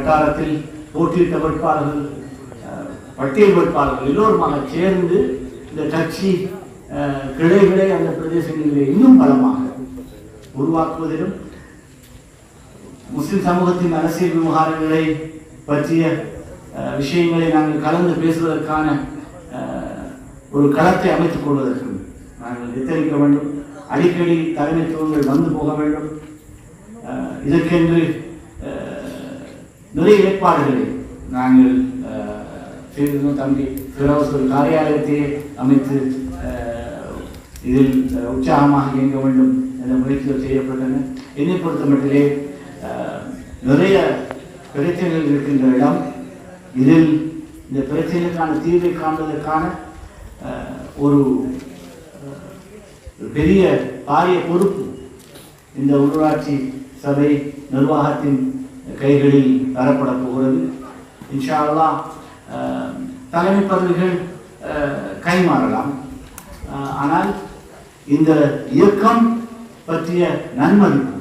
வட்டாரத்தில் போட்டியிட்ட வேட்பாளர்கள், பட்டியல் வேட்பாளர்கள் எல்லோருமாக சேர்ந்து இந்த கட்சி கிளைகளை அந்த பிரதேசங்களிலே இன்னும் பலமாக உருவாக்குவதிலும் முஸ்லிம் சமூகத்தின் அரசியல் விவகாரங்களை பற்றிய விஷயங்களை நாங்கள் கலந்து பேசுவதற்கான ஒரு களத்தை அமைத்துக் கொள்வதற்கு நாங்கள் எத்தரிக்க வேண்டும். அடிக்கடி தலைமைத்துவங்கள் வந்து போக வேண்டும். இதற்கென்று நிறைய ஏற்பாடுகளை நாங்கள் செய்திருந்தோம். தம்பி ஃபிரோஸ் ஒரு காரியாலயத்தையே அமைத்து இதில் உற்சாகமாக இயங்க வேண்டும் என்ற முயற்சிகள் செய்யப்பட்டன. என்னை பொறுத்த மட்டிலே நிறைய பிரச்சனைகள் இருக்கின்ற இடம். இதில் இந்த பிரச்சனைக்கான தீர்வை காண்பதற்கான ஒரு பெரிய பாரிய பொறுப்பு இந்த உள்ளூராட்சி சபை நிர்வாகத்தின் கைகளில் தரப்பட போகிறது. இன்ஷா அல்லாஹ் தலைமை பதவிகள் கைமாறலாம். ஆனால் இந்த இயக்கம் பற்றிய நன்மதிப்பு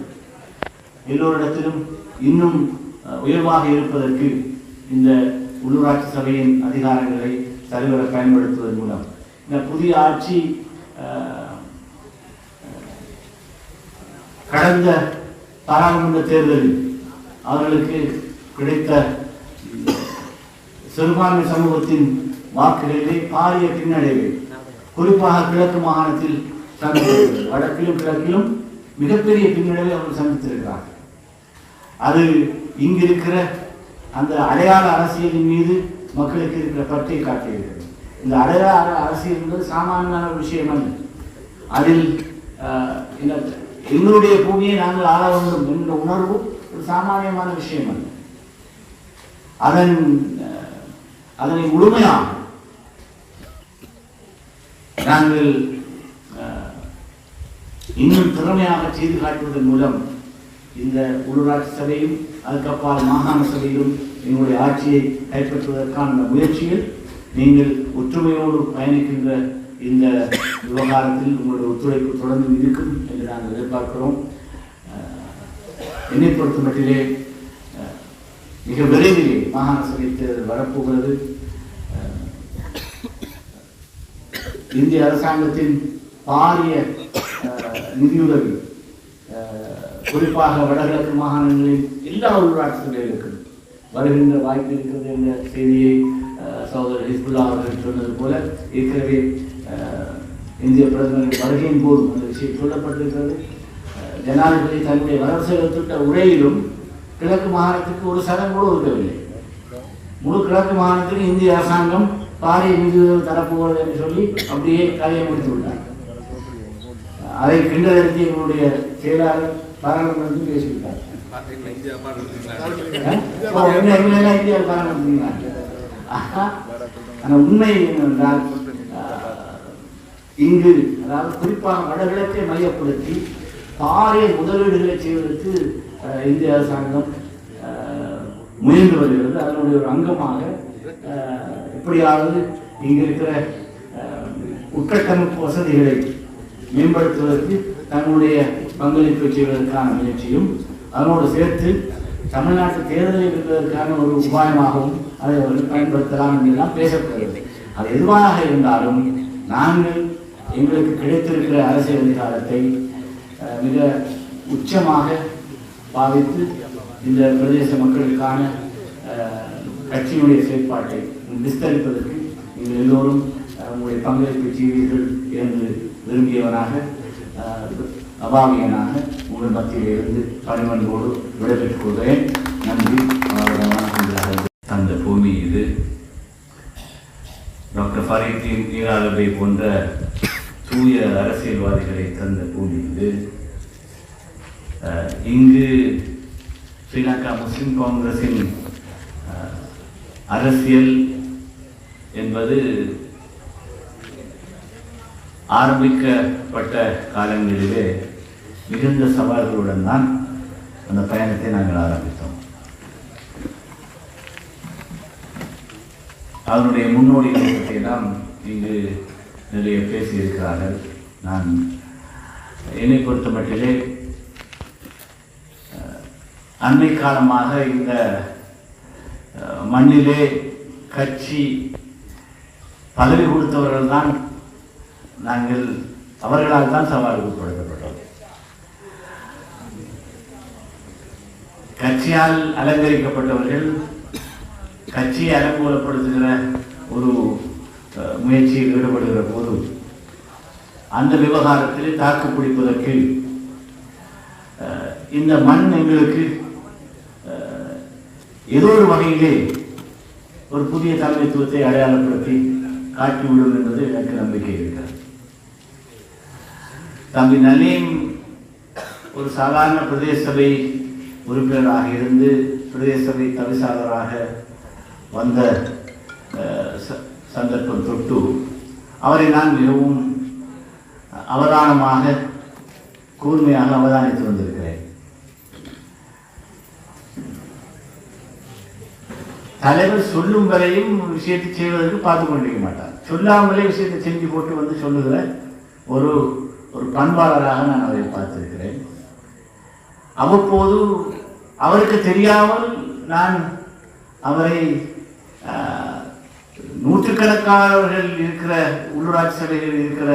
எல்லோரிடத்திலும் இன்னும் உயர்வாக இருப்பதற்கு இந்த உள்ளூராட்சி சபையின் அதிகாரங்களை சரிவர பயன்படுத்துவதன் மூலம் இந்த புதிய ஆட்சி கடந்த பாராளுமன்ற தேர்தலில் அவர்களுக்கு கிடைத்த சிறுபான்மை சமூகத்தின் வாக்குகளிலே பாரிய பின்னடைவை குறிப்பாக கிழக்கு மாகாணத்தில் சந்தித்திருக்கிறது. வடக்கிலும் கிழக்கிலும் மிகப்பெரிய பின்னடைவை அவர்கள் சந்தித்திருக்கிறார்கள். அது இங்கிருக்கிற அந்த அடையாள அரசியலின் மீது மக்களுக்கு இருக்கிற பற்றை காட்டியிருக்கிறது. இந்த அடையாள அரசியல் என்பது சாமானியமான ஒரு விஷயம் அல்ல. அதில் எங்களுடைய பூமியை நாங்கள் ஆள வேண்டும் என்ற உணர்வு ஒரு சாமானியமான விஷயம் அல்ல. அதனை முழுமையாக நாங்கள் இன்னும் திறமையாக செய்து காட்டுவதன் மூலம் இந்த உள்ளூராட்சி சபையும் அதுக்கப்பால் மாகாண சபையிலும் எங்களுடைய ஆட்சியை கைப்பற்றுவதற்கான முயற்சியில் நீங்கள் ஒற்றுமையோடு பயணிக்கின்ற இந்த விவகாரத்தில் உங்களுடைய ஒத்துழைப்பு தொடர்ந்து இருக்கும் என்று நாங்கள் எதிர்பார்க்கிறோம். என்னை பொறுத்த மட்டிலே மிக விரைவிலே மாகாண சபை தேர்தல் வரப்போகிறது. இந்திய அரசாங்கத்தின் பாரிய நிதியுதவி குறிப்பாக வடகிழக்கு மாகாணங்களில் எல்லா உள்ளூராட்சி சபைகளுக்கும் வருகின்ற வாய்ப்பு இருக்கிறது என்ற செய்தியை சகோதரர் ஹிஸ்புல்லா அவர்கள் சொன்னது போல ஏற்கனவே இந்திய பிரதமரின் வருகையின் போது அந்த விஷயம் சொல்லப்பட்டிருக்கிறது. ஜனாதிபதி தன்னுடைய வரவு செலவு திட்ட உரையிலும் கிழக்கு மாகாணத்துக்கு ஒரு சதம் கூட ஒதுக்கவில்லை. முழு கிழக்கு மாகாணத்துக்கு இந்திய அரசாங்கம் பாரிய நிதியுதவி தரப்போகிறது என்று சொல்லி அப்படியே கதையை முடித்து விட்டார். அதை கிண்டலெடுத்து எங்களுடைய செயலாளர் பாராளுமன்றத்தில் பேசிவிட்டார். இந்தியாவில் பாராளுமன்றம். ஆனால் உண்மை என்னவென்றால் இங்கு அதாவது குறிப்பாக வடகிழக்கை மையப்படுத்தி பாரிய முதலீடுகளை செய்வதற்கு இந்திய அரசாங்கம் முயன்று வருகிறது. அதனுடைய ஒரு அங்கமாக எப்படியாவது இங்கு இருக்கிற உட்கட்டமைப்பு வசதிகளை மேம்படுத்துவதற்கு தன்னுடைய பங்களிப்பை செய்வதற்கான முயற்சியும் அதனோடு சேர்த்து தமிழ்நாட்டு தேர்தலை வெல்வதற்கான ஒரு உபாயமாகவும் அதை அவர்கள் பயன்படுத்தலாம் என்றெல்லாம் பேசப்படுகிறது. அது எதுவாக இருந்தாலும் நாங்கள் எங்களுக்கு கிடைத்திருக்கிற அரசியல் அதிகாரத்தை மிக உச்சமாக பாவித்து இந்த பிரதேச மக்களுக்கான கட்சியினுடைய செயற்பாட்டை விஸ்தரிப்பதற்கு நீங்கள் எல்லோரும் உங்களுடைய பங்களிப்பை செய்வீர்கள் என்று விரும்பியவனாக அபாவியனாக உங்கள் மத்தியில் இருந்து பணிமன்போடு விடைபெற்றுக் கொள்கிறேன். நன்றி. அந்த பூமி இது டாக்டர் ஃபரீதீன் ஈராலபை போன்ற தூய அரசியல்வாதிகளை தந்த பூமி இது. இங்கு ஸ்ரீலங்கா முஸ்லிம் காங்கிரஸின் அரசியல் என்பது ஆரம்பிக்கப்பட்ட காலங்களிலே மிகுந்த சவால்களுடன் தான் அந்த பயணத்தை நாங்கள் ஆரம்பித்தோம். அதனுடைய முன்னோடிகளை பற்றியெல்லாம் இங்கு நிறைய பேசியிருக்கிறார்கள். நான் என்னை பொறுத்த மட்டிலே அண்மை காலமாக இந்த மண்ணிலே கட்சி பதவி கொடுத்தவர்கள் தான் நாங்கள், அவர்களால் தான் சவாலுக்கு உட்படுத்தப்பட்டோம். கட்சியால் அலங்கரிக்கப்பட்டவர்கள் கட்சியை அலங்கோலப்படுத்துகிற ஒரு முயற்சியில் ஈடுபடுகிற போது அந்த விவகாரத்தில் தாக்கு பிடிப்பதற்கு இந்த மண் எங்களுக்கு ஏதோ ஒரு வகையிலே ஒரு புதிய தலைமைத்துவத்தை அடையாளப்படுத்தி காட்டிவிடும் என்பது எனக்கு நம்பிக்கை இருக்கிறது. தம்பி நலீம் ஒரு சாதாரண பிரதேச சபை உறுப்பினராக இருந்து பிரதேச சபை தவிசாளராக வந்த சந்தர்ப்பம் தொட்டு அவரை நான் மிகவும் அவதானமாக கூர்மையாக அவதானித்து வந்திருக்கிறேன். தலைவர் சொல்லும் வரையும் விஷயத்தை செய்வதற்கு பார்த்து கொண்டிருக்க மாட்டார். சொல்லாமலே விஷயத்தை செஞ்சு போட்டு வந்து சொல்லுகிற ஒரு ஒரு பண்பாளராக நான் அவரை பார்த்திருக்கிறேன். அவ்வப்போது அவருக்கு தெரியாமல் நான் அவரை நூற்றுக்கணக்கானவர்கள் இருக்கிற உள்ளூராட்சி சபைகளில் இருக்கிற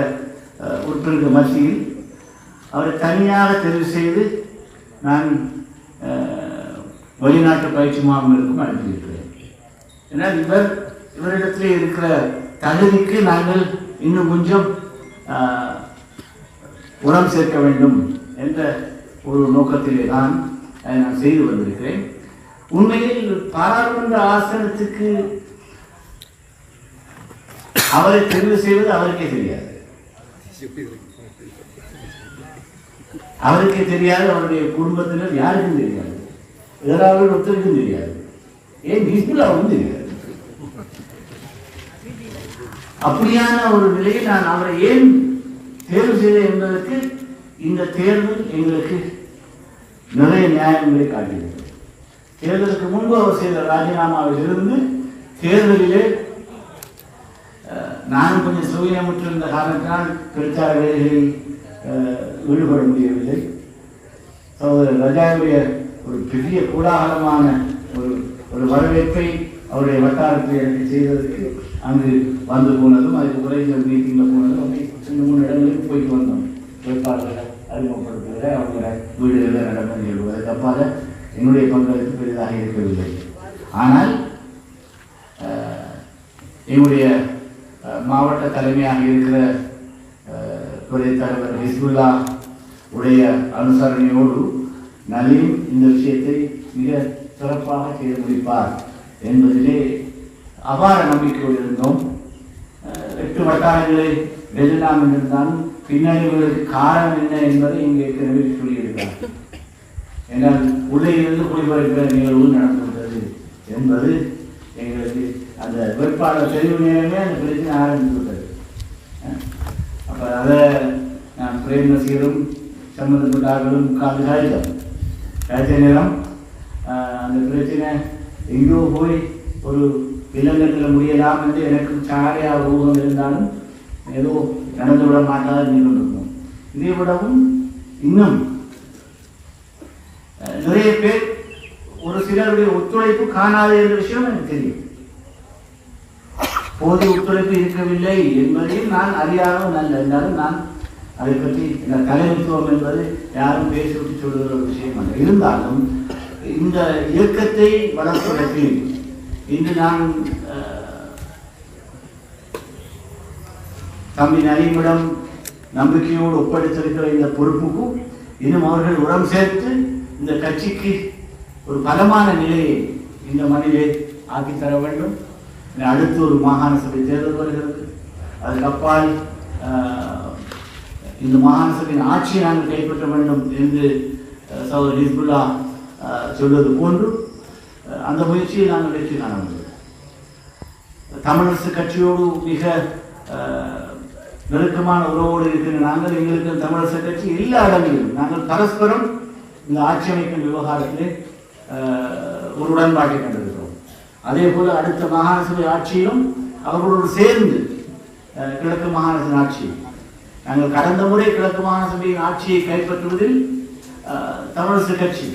உறுப்பினர்கள் மத்தியில் அவரை தனியாக தெரிவு செய்து நான் வெளிநாட்டு பயிற்சி மாணவர்களுக்கும் அனுப்பியிருக்கிறேன். ஏன்னால் இவரிடத்திலே இருக்கிற தகுதிக்கு நாங்கள் இன்னும் கொஞ்சம் உரம் சேர்க்க வேண்டும் என்ற ஒரு நோக்கத்திலே தான் அதை நான் செய்து வந்திருக்கிறேன். உண்மையில் பாராளுமன்ற ஆசனத்துக்கு அவரை தெரிவு செய்வது அவருக்கே தெரியாது. அவருக்கே தெரியாது, அவருடைய குடும்பத்தினர் யாருக்கும் தெரியாது, ஏதாவது ஒருத்தருக்கும் தெரியாது, ஏன் ஹிஸ்புல்லாவுக்கும் தெரியாது. அப்படியான ஒரு நிலையில் நான் அவரை ஏன் தேர்வு செய்தேன் என்பதற்கு இந்த தேர்தல் எங்களுக்கு நிறைய நியாயங்களை காட்டியது. தேர்தலுக்கு முன்பு அவர் செய்த ராஜினாமாவில் இருந்து தேர்தலிலே நானும் கொஞ்சம் சுயமுற்றிருந்த காரணத்தினால் பிரச்சார வேலைகளில் ஈடுபட முடியவில்லை. சகோதரர் ரஜாவுடைய ஒரு பெரிய கோலாகலமான ஒரு வரவேற்பை அவருடைய வட்டாரத்தில் எனக்கு செய்ததற்கு அங்கு வந்து போனதும் அதுக்கு குறைந்த மீட்டிங்கில் போனதும் அப்படி 2-3 இடங்களுக்கு போயிட்டு வந்தோம். வேட்பாளர்களை அறிமுகப்படுத்துகிற அவங்க வீடுகளில் நடந்த நிகழ்வு அதுக்கு அப்பாக என்னுடைய பங்களிப்பு பெரிதாக இருக்கவில்லை. ஆனால் என்னுடைய மாவட்ட தலைமையாக இருக்கிற துறை தலைவர் ஹிஸ்புல்லா உடைய அனுசரணையோடு நலீம் இந்த விஷயத்தை மிக சிறப்பாக செய்து முடிப்பார் என்பதிலே அபார நம்பிக்கையோடு இருந்தோம். 8 வட்டாரங்களை வெள்ளலாம் என்றிருந்தாலும் பின்னணிகளுக்கு காரணம் என்ன என்பதை இங்கே ஏற்கனவே சொல்லியிருக்கிறார். ஏன்னால் உள்ளே இருந்து குடிபெயர்க்கிற நிகழ்வு நடந்துள்ளது என்பது எங்களுக்கு அந்த வேட்பாளர் தெரிவு நேரமே அந்த பிரச்சனை ஆரம்பித்துள்ளது. அப்போ அதை நான் பிரேம் நசீரும் சம்பந்தப்பட்டார்களும் காய்ச்ச நேரம் அந்த பிரச்சனை எங்கோ போய் ஒரு இளங்கத்தில் முடியலாம் என்று எனக்கு சாரையாக ஊகம் இருந்தாலும் ஏதோ நடந்துவிட மாட்டாது நிகழ்ந்திருக்கும். இதை விடவும் இன்னும் நிறைய பேர் ஒரு சிலருடைய ஒத்துழைப்பு காணாது என்ற விஷயம் எனக்கு தெரியும். போதிய ஒத்துழைப்பு இருக்கவில்லை என்பதையும் நான் அறியாதவன் அல்ல. இருந்தாலும் நான் அதை பற்றி இந்த தலைமைத்துவம் என்பது யாரும் பேசிவிட்டு சொல்லுகிற ஒரு விஷயம் அல்ல. இருந்தாலும் இந்த இயக்கத்தை வளர்ப்பதற்கு இன்று நான் தம்பி நலீமிடம் நம்பிக்கையோடு ஒப்படைத்திருக்கிற இந்த பொறுப்புக்கும் இன்னும் அவர்கள் உரம் சேர்த்து இந்த கட்சிக்கு ஒரு பலமான நிலையை இந்த மண்ணிலே ஆக்கித்தர வேண்டும். அடுத்து ஒரு மாகாண சபை தேர்தல் வருகிறது. அதுக்கு அப்பால் இந்த மாகாண சபையின் ஆட்சியை நாங்கள் கைப்பற்ற வேண்டும் என்று சகோதரர் ஹிஸ்புல்லா சொல்வது போன்று அந்த முயற்சியை நாங்கள் வெற்றி காண முடியும். தமிழரசு கட்சியோடு மிக நெருக்கமான உறவோடு இருக்கிற நாங்கள் எங்களுக்கு தமிழரசு கட்சி எல்லா இடங்களிலும் நாங்கள் பரஸ்பரம் இந்த ஆட்சி அமைக்கும் விவகாரத்திலே ஒரு உடன்பாட்டை கண்டிருக்கிறோம். அதே போல அடுத்த மாகாண சபை ஆட்சியிலும் அவர்களோடு சேர்ந்து கிழக்கு மாகாண சபை ஆட்சி நாங்கள் கடந்த முறை கிழக்கு மாகாண சபையின் ஆட்சியை கைப்பற்றுவதில் தமிழரசு கட்சி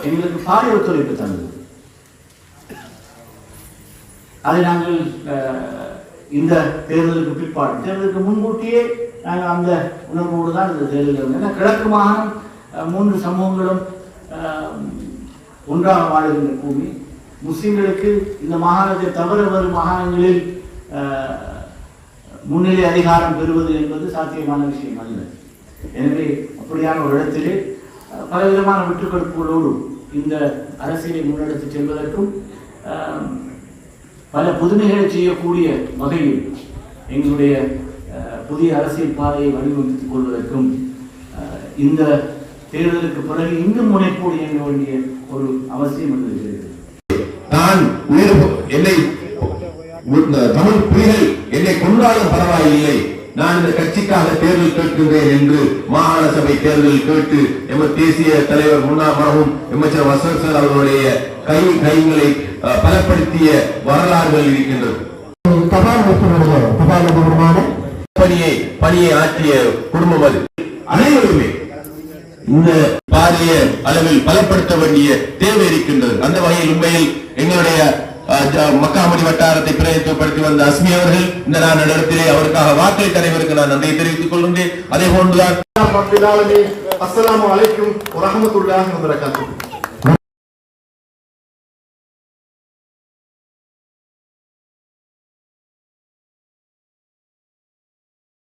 எங்களுக்கு பாரிய ஒத்துழைப்பு தந்தது. அதை நாங்கள் இந்த தேர்தலுக்கு பிற்பாடு தேர்தலுக்கு முன்கூட்டியே நாங்கள் அந்த உணர்வோடு தான் இந்த தேர்தல். ஏன்னா கிழக்கு மாகாணம் 3 சமூகங்களும் ஒன்றாக வாழுகின்ற பூமி. முஸ்லிம்களுக்கு இந்த மாகாணத்தை தவிர வரும் மாகாணங்களில் முன்னிலை அதிகாரம் பெறுவது என்பது சாத்தியமான விஷயம் அல்ல. எனவே அப்படியான ஒரு இடத்திலே பலவிதமான விட்டுக்கொடுப்புகளோடு இந்த அரசியலை முன்னெடுத்து செல்வதற்கும் பல புதுமைகளை செய்யக்கூடிய வகையில் எங்களுடைய புதிய அரசியல் பாதையை வடிவமைத்துக் கொள்வதற்கும் இந்த தேர்தலுக்கு பிறகு இன்னும் முனைப்போடு இயங்க வேண்டிய ஒரு அவசியம் இருக்கிறது. நான் என்னை தமிழ் புலிகள் என்னை கொண்டாலும் பரவாயில்லை, நான் இந்த கட்சிக்காக தேர்தல் கேட்கின்றேன் என்று மாகாண சபை தேர்தல் கேட்டு எமது தேசிய தலைவர் முன்னாள் மரபும் அமைச்சர் வசந்த் சார் அவர்களுடைய கைகளை பலப்படுத்திய வரலாறுகள் இருக்கின்றது. பணியை ஆற்றிய குடும்பம் அது. அனைவருமே இந்த பாரிய அளவில் பலப்படுத்த வேண்டிய தேவை இருக்கின்றது. அந்த வகையில் உண்மையில் எங்களுடைய மக்காமணி வட்டாரத்தை பிரதிநிதித்துவப்படுத்தி வந்த அஸ்மி அவர்கள் இந்த நான் இடத்திலே அவருக்காக வாக்களி தலைவருக்கு நான் நன்றியை தெரிவித்துக் கொள்கின்றேன். அதே போன்றுதான் அஸ்ஸலாமு அலைக்கும் வரஹ்மத்துல்லாஹி வபரகாத்துஹு.